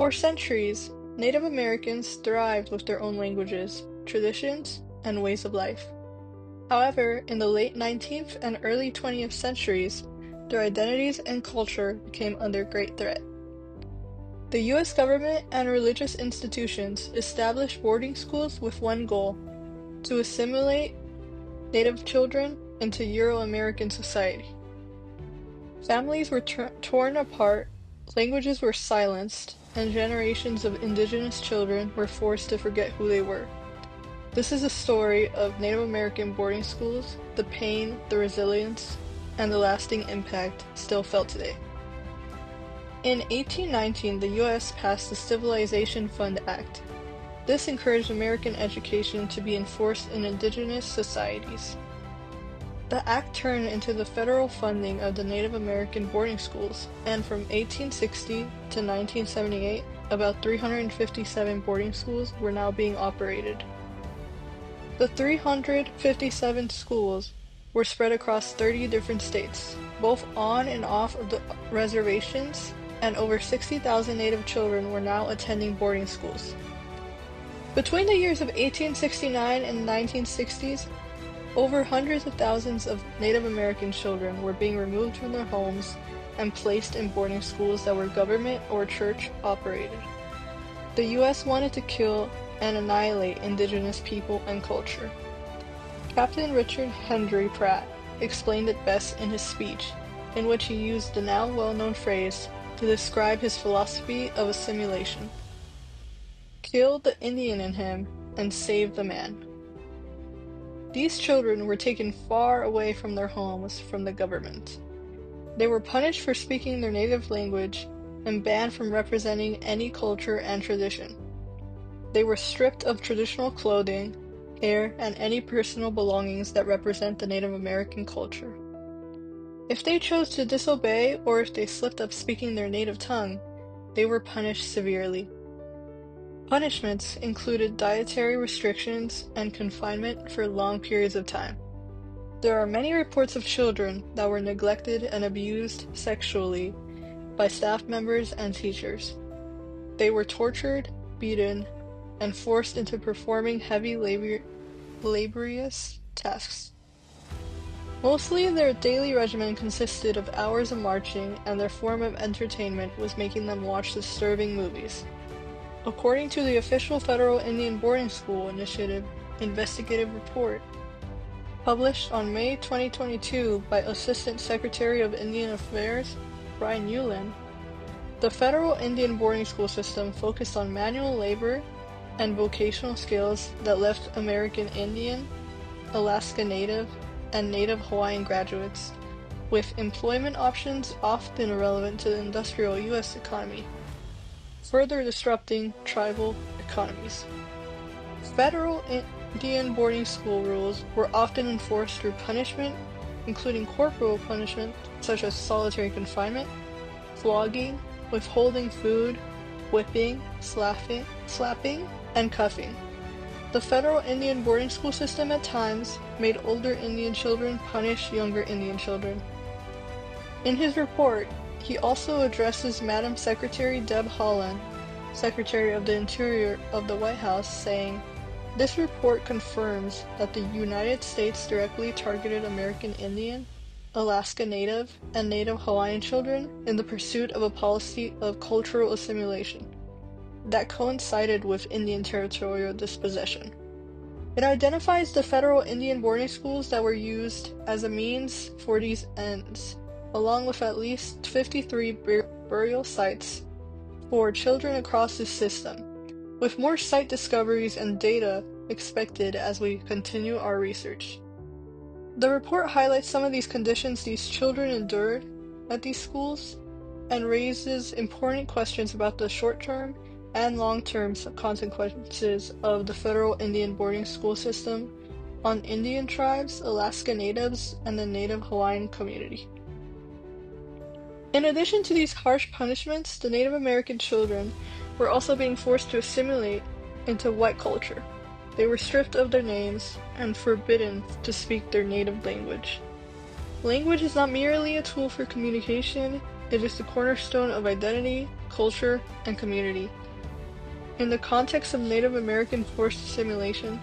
For centuries, Native Americans thrived with their own languages, traditions, and ways of life. However, in the late 19th and early 20th centuries, their identities and culture became under great threat. The US government and religious institutions established boarding schools with one goal: to assimilate Native children into Euro-American society. Families were torn apart, languages were silenced, and generations of indigenous children were forced to forget who they were. This is a story of Native American boarding schools, the pain, the resilience, and the lasting impact still felt today. In 1819, the U.S. passed the Civilization Fund Act. This encouraged American education to be enforced in indigenous societies. The act turned into the federal funding of the Native American boarding schools, and from 1860 to 1978, about 357 boarding schools were now being operated. The 357 schools were spread across 30 different states, both on and off of the reservations, and over 60,000 Native children were now attending boarding schools. Between the years of 1869 and 1960s, over hundreds of thousands of Native American children were being removed from their homes and placed in boarding schools that were government or church operated. The U.S. wanted to kill and annihilate indigenous people and culture. Captain Richard Henry Pratt explained it best in his speech, in which he used the now well-known phrase to describe his philosophy of assimilation: "Kill the Indian in him and save the man." These children were taken far away from their homes from the government. They were punished for speaking their native language and banned from representing any culture and tradition. They were stripped of traditional clothing, hair, and any personal belongings that represent the Native American culture. If they chose to disobey or if they slipped up speaking their native tongue, they were punished severely. Punishments included dietary restrictions and confinement for long periods of time. There are many reports of children that were neglected and abused sexually by staff members and teachers. They were tortured, beaten, and forced into performing heavy laborious tasks. Mostly their daily regimen consisted of hours of marching, and their form of entertainment was making them watch disturbing movies. According to the official Federal Indian Boarding School Initiative investigative report, published on May 2022 by Assistant Secretary of Indian Affairs Brian Ueland, the Federal Indian Boarding School system focused on manual labor and vocational skills that left American Indian, Alaska Native, and Native Hawaiian graduates with employment options often irrelevant to the industrial U.S. economy, further disrupting tribal economies. Federal Indian boarding school rules were often enforced through punishment, including corporal punishment such as solitary confinement, flogging, withholding food, whipping, slapping, and cuffing. The Federal Indian boarding school system at times made older Indian children punish younger Indian children. In his report, he also addresses Madam Secretary Deb Haaland, Secretary of the Interior of the White House, saying, "This report confirms that the United States directly targeted American Indian, Alaska Native, and Native Hawaiian children in the pursuit of a policy of cultural assimilation that coincided with Indian territorial dispossession." It identifies the federal Indian boarding schools that were used as a means for these ends, along with at least 53 burial sites for children across the system, with more site discoveries and data expected as we continue our research. The report highlights some of these conditions these children endured at these schools and raises important questions about the short-term and long-term consequences of the federal Indian boarding school system on Indian tribes, Alaska Natives, and the Native Hawaiian community. In addition to these harsh punishments, the Native American children were also being forced to assimilate into white culture. They were stripped of their names and forbidden to speak their native language. Language is not merely a tool for communication, It is the cornerstone of identity, culture, and community. In the context of Native American forced assimilation,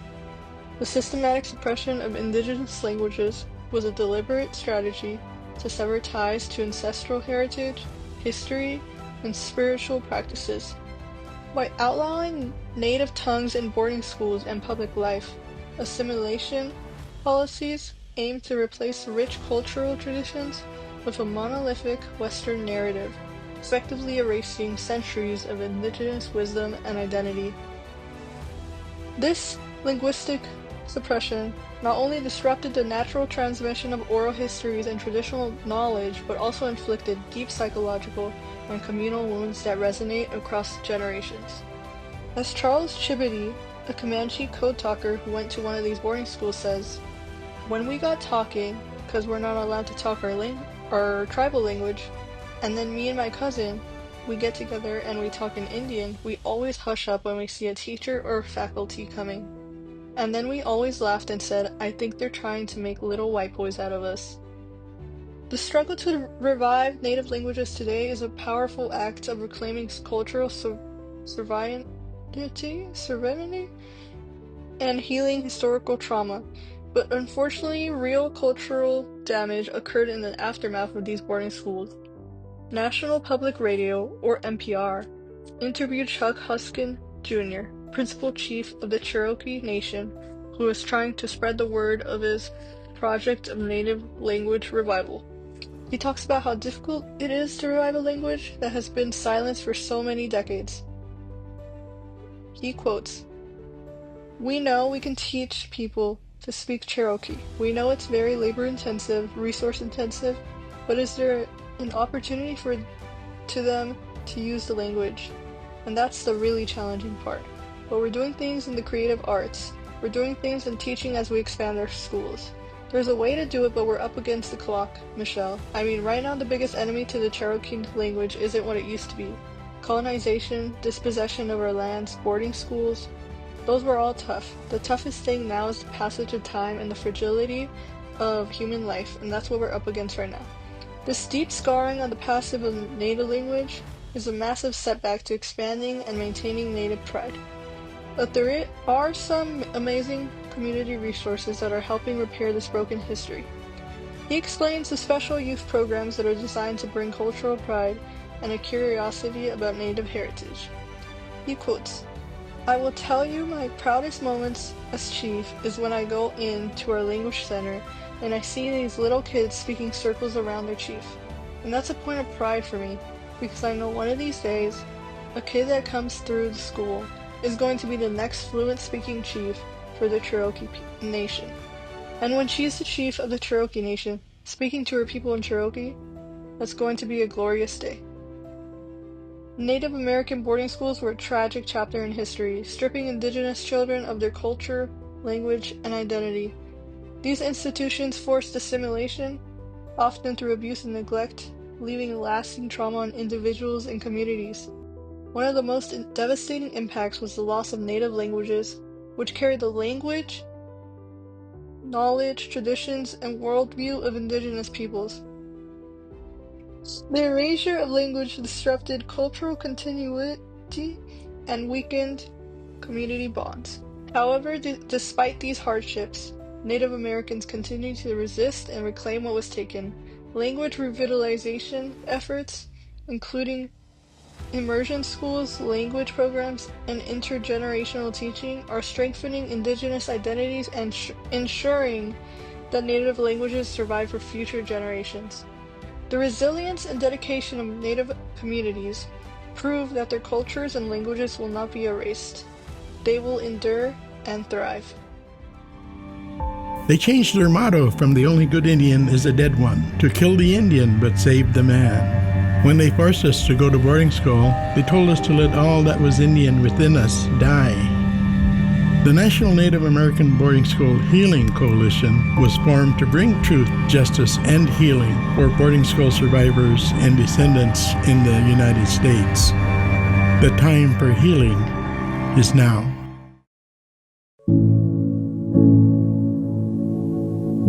the systematic suppression of indigenous languages was a deliberate strategy to sever ties to ancestral heritage, history, and spiritual practices. By outlawing native tongues in boarding schools and public life, assimilation policies aim to replace rich cultural traditions with a monolithic Western narrative, effectively erasing centuries of indigenous wisdom and identity. This linguistic suppression not only disrupted the natural transmission of oral histories and traditional knowledge, but also inflicted deep psychological and communal wounds that resonate across generations. As Charles Chibity, a Comanche code talker who went to one of these boarding schools, says, "When we got talking, because we're not allowed to talk our tribal language, and then me and my cousin, we get together and we talk in Indian, we always hush up when we see a teacher or faculty coming. And then we always laughed and said, I think they're trying to make little white boys out of us." The struggle to revive native languages today is a powerful act of reclaiming cultural serenity, and healing historical trauma. But unfortunately, real cultural damage occurred in the aftermath of these boarding schools. National Public Radio, or NPR, interviewed Chuck Huskin Jr., principal chief of the Cherokee Nation, who was trying to spread the word of his project of native language revival. He talks about how difficult it is to revive a language that has been silenced for so many decades. He quotes, "We know we can teach people to speak Cherokee. We know it's very labor-intensive, resource-intensive, but is there an opportunity for them to use the language? And that's the really challenging part. But we're doing things in the creative arts. We're doing things in teaching as we expand our schools. There's a way to do it, but we're up against the clock, Michelle. I mean, right now the biggest enemy to the Cherokee language isn't what it used to be. Colonization, dispossession of our lands, boarding schools, those were all tough. The toughest thing now is the passage of time and the fragility of human life, and that's what we're up against right now. This deep scarring on the past of a native language is a massive setback to expanding and maintaining native pride. But there are some amazing community resources that are helping repair this broken history." He explains the special youth programs that are designed to bring cultural pride and a curiosity about native heritage. He quotes, "I will tell you my proudest moments as chief is when I go into our language center and I see these little kids speaking circles around their chief. And that's a point of pride for me, because I know one of these days, a kid that comes through the school is going to be the next fluent speaking chief for the Cherokee Nation. And when she's the chief of the Cherokee Nation, speaking to her people in Cherokee, that's going to be a glorious day." Native American boarding schools were a tragic chapter in history, stripping indigenous children of their culture, language, and identity. These institutions forced assimilation, often through abuse and neglect, leaving lasting trauma on individuals and communities. One of the most devastating impacts was the loss of native languages, which carry the language, knowledge, traditions, and worldview of indigenous peoples. The erasure of language disrupted cultural continuity and weakened community bonds. However, despite these hardships, Native Americans continued to resist and reclaim what was taken. Language revitalization efforts, including immersion schools, language programs, and intergenerational teaching, are strengthening indigenous identities and ensuring that native languages survive for future generations. The resilience and dedication of native communities prove that their cultures and languages will not be erased. They will endure and thrive. They changed their motto from "the only good Indian is a dead one" to "kill the Indian but save the man." When they forced us to go to boarding school, they told us to let all that was Indian within us die. The National Native American Boarding School Healing Coalition was formed to bring truth, justice, and healing for boarding school survivors and descendants in the United States. The time for healing is now.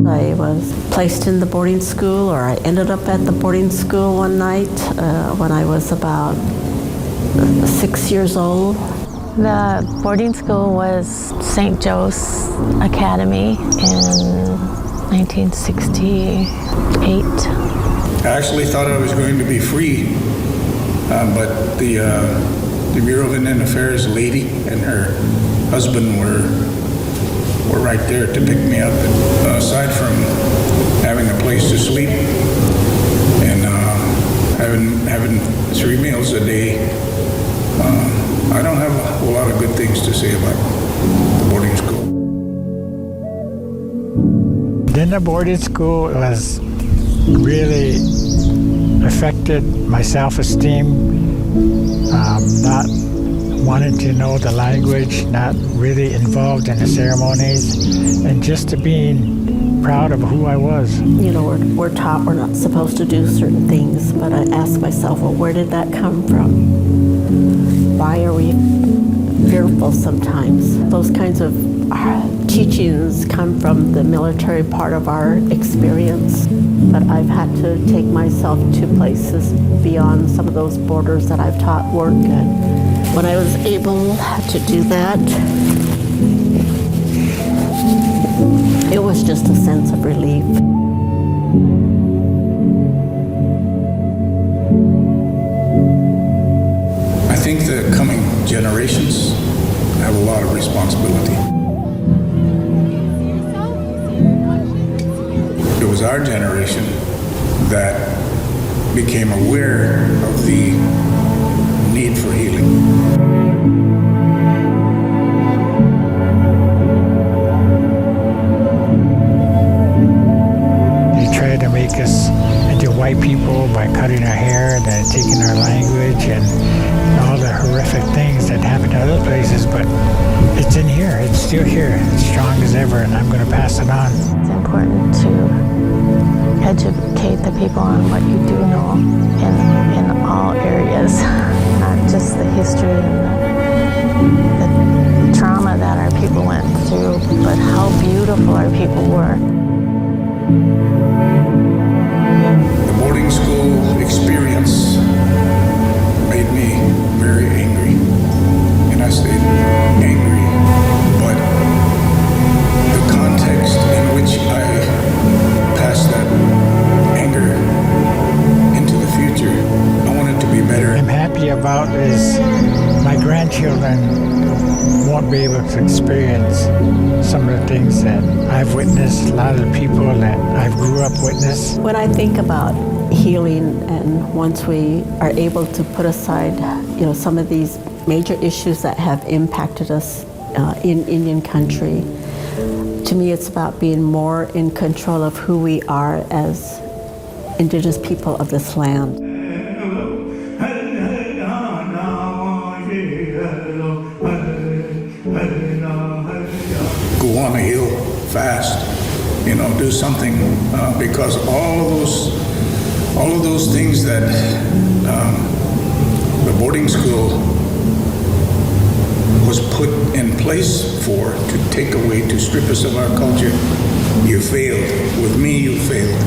I was placed in the boarding school, or I ended up at the boarding school one night when I was about 6 years old. The boarding school was St. Joe's Academy in 1968. I actually thought I was going to be free, but the Bureau of Indian Affairs lady and her husband were right there to pick me up. Aside from having a place to sleep and having 3 meals a day, I don't have a whole lot of good things to say about the boarding school. In the boarding school, it was really affected my self-esteem, not wanting to know the language, not really involved in the ceremonies, and just to being proud of who I was. You know, we're taught we're not supposed to do certain things, but I ask myself, well, where did that come from? Why are we fearful sometimes? Those kinds of teachings come from the military part of our experience, but I've had to take myself to places beyond some of those borders that I've taught work in. When I was able to do that, it was just a sense of relief. I think the coming generations have a lot of responsibility. It was our generation that became aware of the need for healing. They tried to make us into white people by cutting our hair and then taking our language and all the horrific things that happen in other places, but it's in here, it's still here, it's strong as ever, and I'm going to pass it on. It's important to educate the people on what you do know in all areas, not just the history and the trauma that our people went through, but how beautiful our people were. The boarding school experience made me very angry, and I stayed angry, but the context in which I passed that anger into the future, I want it to be better. I'm happy about is my grandchildren won't be able to experience some of the things that I've witnessed, a lot of the people that I grew up witness. When I think about healing, and once we are able to put aside, you know, some of these major issues that have impacted us in Indian country, to me it's about being more in control of who we are as Indigenous people of this land. Go on a hill fast, you know, do something, because all of those things that the boarding school was put in place for, to take away, to strip us of our culture, you failed. With me, you failed.